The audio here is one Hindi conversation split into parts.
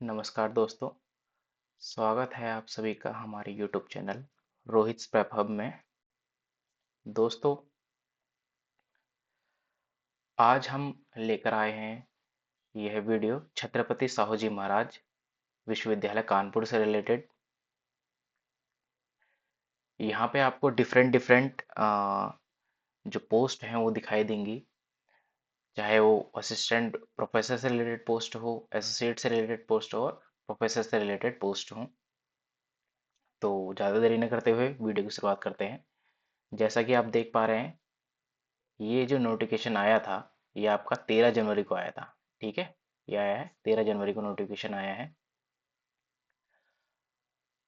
नमस्कार दोस्तों। स्वागत है आप सभी का हमारे YouTube channel Rohit prep hub में। दोस्तों, आज हम लेकर आए हैं यह वीडियो छत्रपति साहू जी महाराज विश्वविद्यालय कानपुर से रिलेटेड। यहाँ पे आपको डिफरेंट डिफरेंट जो पोस्ट हैं वो दिखाई देंगी, चाहे वो असिस्टेंट प्रोफेसर से रिलेटेड पोस्ट हो, एसोसिएट से रिलेटेड पोस्ट हो और प्रोफेसर से रिलेटेड पोस्ट हो। तो ज़्यादा देरी न करते हुए वीडियो की शुरुआत करते हैं। जैसा कि आप देख पा रहे हैं, ये जो नोटिफिकेशन आया था ये आपका 13 जनवरी को आया था। ठीक है, ये आया है 13 जनवरी को नोटिफिकेशन आया है।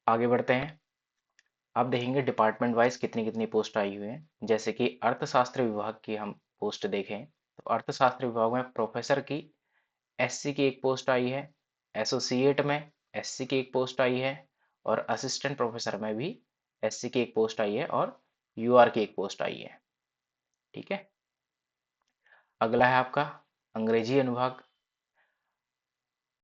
आगे बढ़ते हैं। आप देखेंगे डिपार्टमेंट वाइज कितनी कितनी पोस्ट आई हुई हैं। जैसे कि अर्थशास्त्र विभाग की हम पोस्ट देखें तो अर्थशास्त्र विभाग में प्रोफेसर की एससी की एक पोस्ट आई है, एसोसिएट में एससी की एक पोस्ट आई है और असिस्टेंट प्रोफेसर में भी एससी की एक पोस्ट आई है और यूआर की एक पोस्ट आई है। ठीक है, अगला है आपका अंग्रेजी अनुभाग।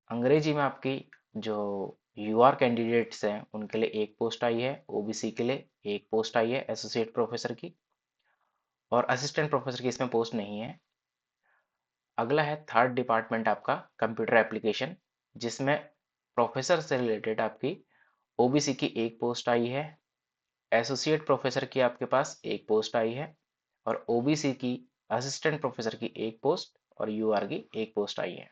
अंग्रेजी में आपकी जो यूआर कैंडिडेट्स हैं उनके लिए एक पोस्ट आई है, ओबीसी के लिए एक पोस्ट आई है एसोसिएट प्रोफेसर की, और असिस्टेंट प्रोफेसर की इसमें पोस्ट नहीं है। अगला है थर्ड डिपार्टमेंट आपका कंप्यूटर एप्लीकेशन, जिसमें प्रोफेसर से रिलेटेड आपकी ओबीसी की एक पोस्ट आई है, एसोसिएट प्रोफेसर की आपके पास एक पोस्ट आई है और ओबीसी की असिस्टेंट प्रोफेसर की एक पोस्ट और यूआर की एक पोस्ट आई है।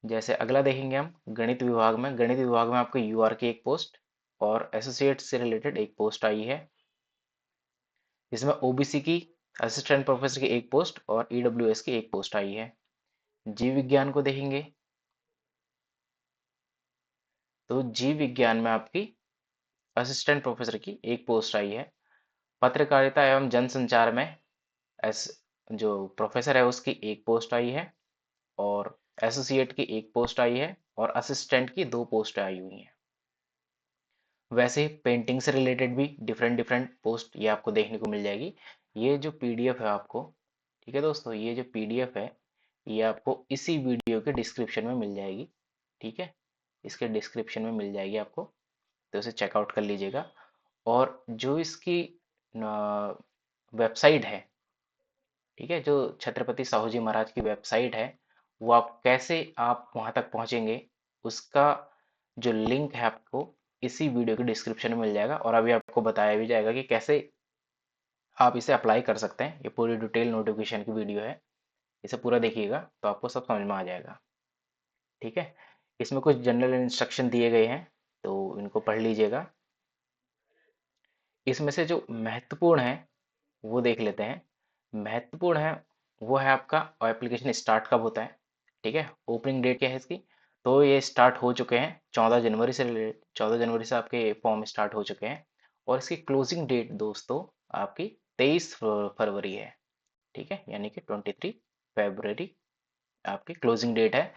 जैसे अगला देखेंगे हम गणित विभाग में। गणित विभाग में आपको यूआर की एक पोस्ट और एसोसिएट से रिलेटेड एक पोस्ट आई है। इसमें ओबीसी की असिस्टेंट प्रोफेसर की एक पोस्ट और ईडब्ल्यूएस की एक पोस्ट आई है। जीव विज्ञान को देखेंगे तो जीव विज्ञान में आपकी असिस्टेंट प्रोफेसर की एक पोस्ट आई है। पत्रकारिता एवं जनसंचार में एस जो प्रोफेसर है उसकी एक पोस्ट आई है और एसोसिएट की एक पोस्ट आई है और असिस्टेंट की दो पोस्ट आई हुई हैं। वैसे ही पेंटिंग से रिलेटेड भी डिफरेंट डिफरेंट पोस्ट ये आपको देखने को मिल जाएगी। ये जो पीडीएफ है आपको, ठीक है दोस्तों, ये जो पीडीएफ है ये आपको इसी वीडियो के डिस्क्रिप्शन में मिल जाएगी। ठीक है, इसके डिस्क्रिप्शन में मिल जाएगी आपको, तो उसे चेकआउट कर लीजिएगा। और जो इसकी वेबसाइट है, ठीक है, जो छत्रपति साहू जी महाराज की वेबसाइट है, वो आप वहां तक पहुंचेंगे, उसका जो लिंक है आपको इसी वीडियो के डिस्क्रिप्शन में मिल जाएगा और अभी आपको बताया भी जाएगा कि कैसे आप इसे अप्लाई कर सकते हैं। ये पूरी डिटेल नोटिफिकेशन की वीडियो है, इसे पूरा देखिएगा तो आपको सब समझ में आ जाएगा। ठीक है, इसमें कुछ जनरल इंस्ट्रक्शन दिए गए हैं तो इनको पढ़ लीजिएगा। इसमें से जो महत्वपूर्ण है वो देख लेते हैं। महत्वपूर्ण है वो है आपका एप्लीकेशन स्टार्ट कब होता है। ठीक है, ओपनिंग डेट क्या है इसकी, तो ये स्टार्ट हो चुके हैं 14 जनवरी से। 14 जनवरी से आपके फॉर्म स्टार्ट हो चुके हैं और इसकी क्लोजिंग डेट दोस्तों आपकी 23 फरवरी है। ठीक है, यानी कि 23 फरवरी आपकी क्लोजिंग डेट है।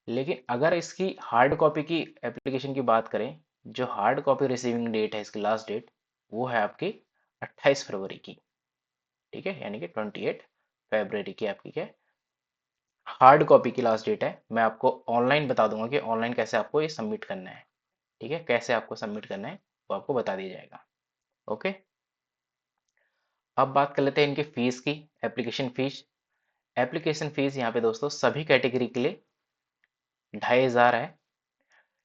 लेकिन अगर इसकी हार्ड कॉपी की एप्लीकेशन की बात करें, जो हार्ड कॉपी रिसीविंग डेट है इसकी लास्ट डेट, वो है आपकी 28 फरवरी की। ठीक है, यानी कि 28 फरवरी की आपकी क्या हार्ड कॉपी की लास्ट डेट है। मैं आपको ऑनलाइन बता दूंगा कि ऑनलाइन कैसे आपको ये सबमिट करना है। ठीक है, कैसे आपको सबमिट करना है वो आपको बता दिया जाएगा। ओके, अब बात कर लेते हैं इनकी फीस की। एप्लीकेशन फीस, एप्लीकेशन फीस यहाँ पे दोस्तों सभी कैटेगरी के लिए 2500 है।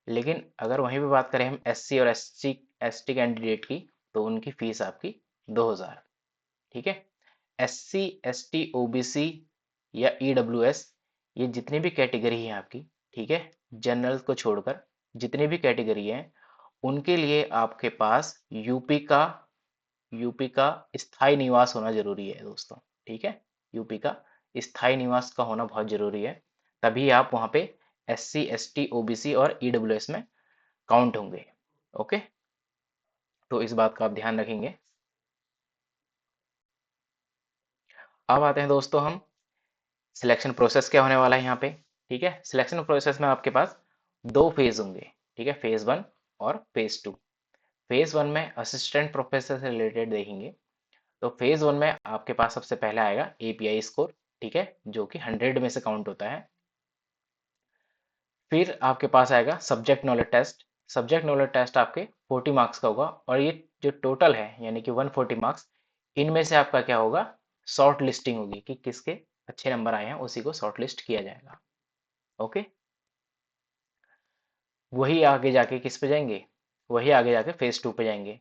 लेकिन अगर वहीं पे बात करें हम एससी और एसटी कैंडिडेट की, तो उनकी फीस आपकी 2000। ठीक है, एससी एसटी ओबीसी या ईडब्ल्यूएस, ये जितनी भी कैटेगरी है आपकी, ठीक है, जनरल को छोड़कर जितनी भी कैटेगरी है उनके लिए आपके पास यूपी का स्थायी निवास होना जरूरी है दोस्तों। ठीक है, यूपी का स्थायी निवास का होना बहुत जरूरी है, तभी आप वहां पे एससी एसटी ओबीसी और ईडब्ल्यूएस में काउंट होंगे। ओके, तो इस बात का आप ध्यान रखेंगे। अब आते हैं दोस्तों हम सिलेक्शन प्रोसेस क्या होने वाला है यहाँ पे। ठीक है, सिलेक्शन प्रोसेस में आपके पास दो फेज होंगे। ठीक है, फेज 1 और फेज 2। फेज 1 में असिस्टेंट प्रोफेसर से रिलेटेड देखेंगे तो फेज 1 में आपके पास सबसे पहले आएगा एपीआई स्कोर। ठीक है, जो कि 100 में से काउंट होता है। फिर आपके पास आएगा subject knowledge test. Subject knowledge test आपके 40 मार्क्स का होगा, और ये जो टोटल है यानी कि 140 मार्क्स, इनमें से आपका क्या होगा, शॉर्ट लिस्टिंग होगी कि किसके अच्छे नंबर आए हैं, उसी को शॉर्ट लिस्ट किया जाएगा। ओके, वही आगे जाके किस पे जाएंगे, वही आगे जाके फेज 2 पे जाएंगे।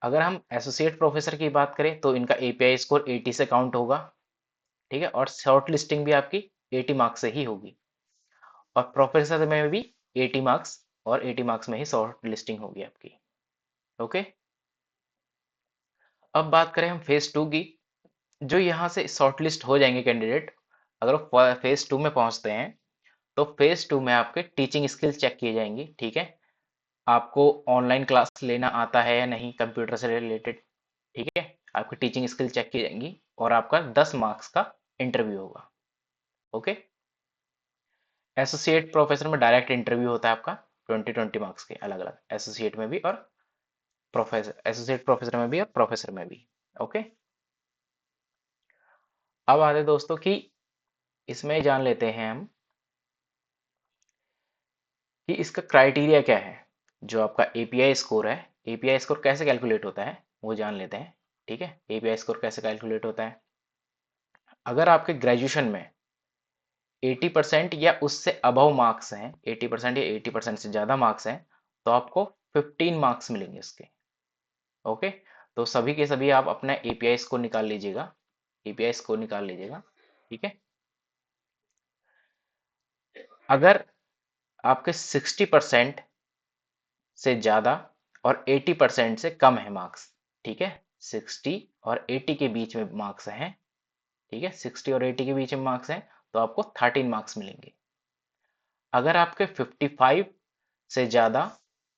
अगर हम एसोसिएट प्रोफेसर की बात करें तो इनका एपीआई स्कोर 80 से काउंट होगा, ठीक है, और शॉर्ट लिस्टिंग भी आपकी 80 मार्क्स से ही होगी, और प्रोफेसर में भी 80 मार्क्स, और 80 मार्क्स में ही शॉर्ट लिस्टिंग होगी आपकी। ओके, अब बात करें हम फेज 2 की। जो यहाँ से शॉर्टलिस्ट हो जाएंगे कैंडिडेट, अगर वो फेज 2 में पहुंचते हैं, तो फेज 2 में आपके टीचिंग स्किल्स चेक किए जाएंगी, ठीक है, आपको ऑनलाइन क्लास लेना आता है या नहीं कंप्यूटर से रिलेटेड, ठीक है, आपकी टीचिंग स्किल चेक की जाएंगी, और आपका 10 मार्क्स का इंटरव्यू होगा। ओके, एसोसिएट प्रोफेसर में डायरेक्ट इंटरव्यू होता है आपका 20-20 मार्क्स के अलग अलग, एसोसिएट में भी और प्रोफेसर, एसोसिएट प्रोफेसर में भी और प्रोफेसर में भी। ओके, अब आते हैं दोस्तों कि इसमें जान लेते हैं हम कि इसका क्राइटेरिया क्या है। जो आपका एपीआई स्कोर है, एपीआई स्कोर कैसे कैलकुलेट होता है वो जान लेते हैं, ठीक है। एपीआई स्कोर कैसे कैलकुलेट होता है, अगर आपके ग्रेजुएशन में 80% या उससे अबव मार्क्स हैं, 80% या 80% से ज़्यादा मार्क्स हैं, तो आपको 15 मार्क्स मिलेंगे इसके। ओके, तो सभी के सभी आप अपना एपीआई स्कोर निकाल लीजिएगा, एपीआई स्कोर निकाल लीजिएगा, ठीक है। अगर आपके 60% से ज़्यादा और 80% से कम है मार्क्स, ठीक है, 60 और 80 के बीच में मार्क्स हैं, ठीक है, 60 और 80 के बीच में मार्क्स हैं, तो आपको 13 मार्क्स मिलेंगे। अगर आपके 55 से ज़्यादा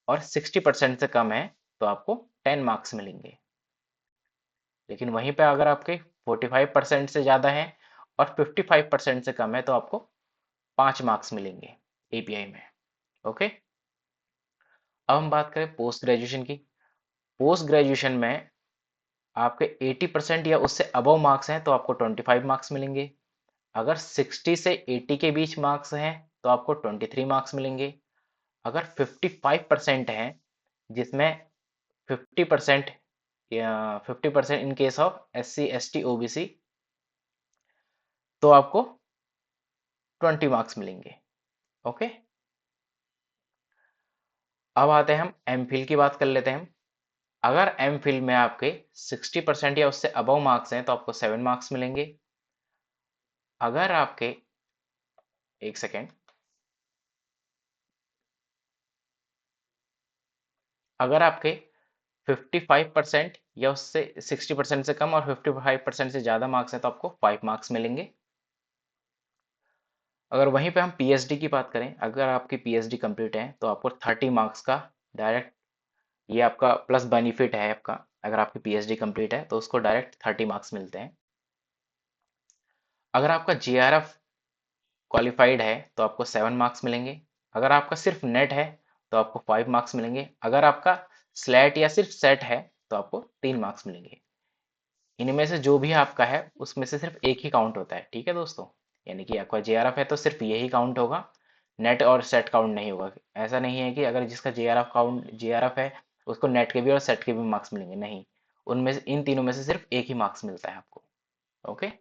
और 60% से कम है, तो आपको 10 मार्क्स मिलेंगे। लेकिन वहीं पे अगर आपके 45% से ज़्यादा है और 55% से कम है, तो आपको 5 मार्क्स मिलेंगे एपीआई में। ओके, अब हम बात करें पोस्ट ग्रेजुएशन की। पोस्ट ग्रेजुएशन में आपके 80% या उससे अबव मार्क्स हैं, तो आपको 25 मार्क्स मिलेंगे। अगर 60 से 80 के बीच मार्क्स हैं, तो आपको 23 मार्क्स मिलेंगे। अगर 55% हैं, जिसमें 50% या 50% in case of SC ST OBC, तो आपको 20 मार्क्स मिलेंगे। ओके, अब आते हैं हम एमफिल की बात कर लेते हैं हम। अगर एमफिल में आपके 60% या उससे अबव मार्क्स हैं, तो आपको 7 मार्क्स मिलेंगे। अगर आपके, एक सेकेंड, अगर आपके 55% या उससे 60% से कम और 55% से ज़्यादा मार्क्स हैं, तो आपको 5 मार्क्स मिलेंगे। अगर वहीं पे हम पीएचडी की बात करें, अगर आपकी पीएचडी कंप्लीट है, तो आपको 30 मार्क्स का डायरेक्ट, ये आपका प्लस बेनिफिट है आपका, अगर आपकी पीएचडी कंप्लीट है तो उसको डायरेक्ट 30 मार्क्स मिलते हैं। अगर आपका जीआरएफ क्वालिफाइड है, तो आपको 7 मार्क्स मिलेंगे। अगर आपका सिर्फ नेट है, तो आपको 5 मार्क्स मिलेंगे। अगर आपका स्लैट या सिर्फ सेट है, तो आपको 3 मार्क्स मिलेंगे। इनमें से जो भी आपका है उसमें से सिर्फ एक ही काउंट होता है, ठीक है दोस्तों। यानी कि आपका जेआरएफ है तो सिर्फ यही काउंट होगा, नेट और सेट काउंट नहीं होगा। ऐसा नहीं है कि अगर जिसका जेआरएफ है उसको नेट के भी और सेट के भी मार्क्स मिलेंगे, नहीं, उनमें से इन तीनों में से सिर्फ एक ही मार्क्स मिलता है आपको। ओके,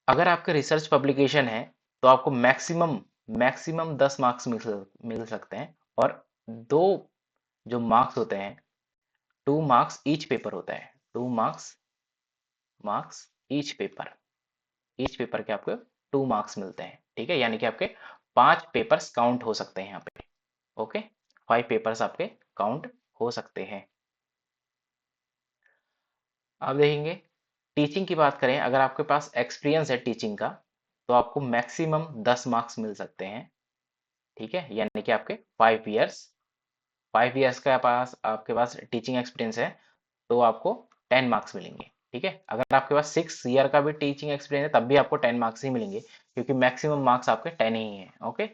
अगर आपके रिसर्च पब्लिकेशन है, तो आपको मैक्सिमम मैक्सिमम 10 मार्क्स मिल सकते हैं, और दो जो मार्क्स होते हैं, 2 मार्क्स ईच पेपर होता है, 2 marks marks each paper, each paper के आपको 2 मार्क्स मिलते हैं, ठीक है, यानी कि आपके 5 पेपर्स काउंट हो सकते हैं यहाँ पे। ओके, 5 पेपर्स आपके काउंट हो सकते हैं। अब देखेंगे टीचिंग की बात करें, अगर आपके पास एक्सपीरियंस है टीचिंग का, तो आपको मैक्सिमम 10 मार्क्स मिल सकते हैं, ठीक है, यानी कि आपके 5 ईयर्स का पास आपके पास टीचिंग एक्सपीरियंस है, तो आपको 10 मार्क्स मिलेंगे, ठीक है। अगर आपके पास 6 ईयर का भी टीचिंग एक्सपीरियंस है, तब भी आपको 10 मार्क्स ही मिलेंगे, क्योंकि मैक्सिमम मार्क्स आपके 10 ही हैं। ओके,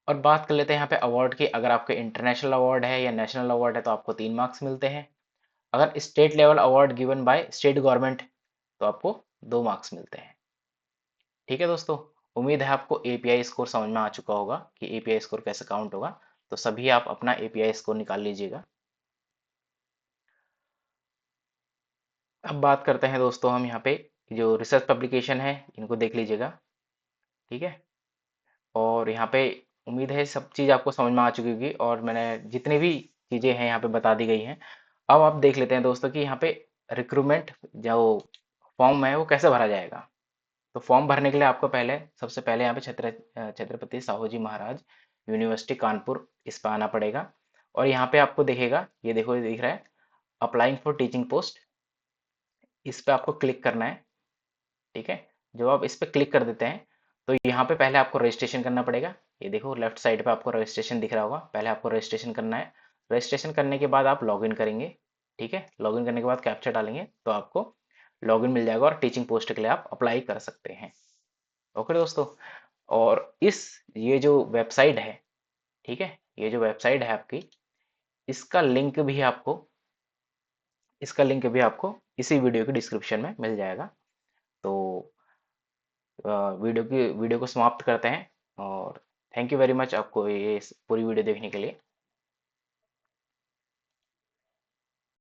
और बात कर लेते हैं यहाँ पे अवार्ड की। अगर आपके इंटरनेशनल अवार्ड है या नेशनल अवार्ड है, तो आपको 3 मार्क्स मिलते हैं। अगर state level award given by state government, तो आपको 2 मार्क्स मिलते हैं, ठीक है दोस्तों। उम्मीद है आपको एपीआई स्कोर समझ में आ चुका होगा कि एपीआई स्कोर कैसे काउंट होगा। तो सभी आप अपना एपीआई स्कोर निकाल लीजिएगा। अब बात करते हैं दोस्तों हम यहाँ पे जो रिसर्च पब्लिकेशन है इनको देख लीजिएगा। ठीक है, और यहाँ पे उम्मीद है सब चीज़ आपको समझ में आ चुकी होगी और मैंने जितनी भी चीज़ें हैं यहाँ पे बता दी गई हैं। अब आप देख लेते हैं दोस्तों कि यहाँ पे रिक्रूटमेंट जो फॉर्म है वो कैसे भरा जाएगा। तो फॉर्म भरने के लिए आपको सबसे पहले यहाँ पे छत्रपति साहू जी महाराज यूनिवर्सिटी कानपुर इस पर आना पड़ेगा। और यहाँ पे आपको दिखेगा, ये देखो, ये दिख रहा है अप्लाइंग फॉर टीचिंग पोस्ट। इस पे आपको क्लिक करना है। ठीक है, जब आप इस पे क्लिक कर देते हैं तो यहाँ पे पहले आपको रजिस्ट्रेशन करना पड़ेगा। ये देखो लेफ्ट साइड पे आपको रजिस्ट्रेशन दिख रहा होगा, पहले आपको रजिस्ट्रेशन करना है। रजिस्ट्रेशन करने के बाद आप लॉगिन करेंगे। ठीक है, लॉगिन करने के बाद कैप्चा डालेंगे तो आपको लॉगिन मिल जाएगा और टीचिंग पोस्ट के लिए आप अप्लाई कर सकते हैं। ओके दोस्तों, और इस ये जो वेबसाइट है, ठीक है, ये जो वेबसाइट है आपकी, इसका लिंक भी आपको इसका लिंक भी आपको इसी वीडियो के डिस्क्रिप्शन में मिल जाएगा। तो वीडियो को समाप्त करते हैं और थैंक यू वेरी मच आपको ये पूरी वीडियो देखने के लिए।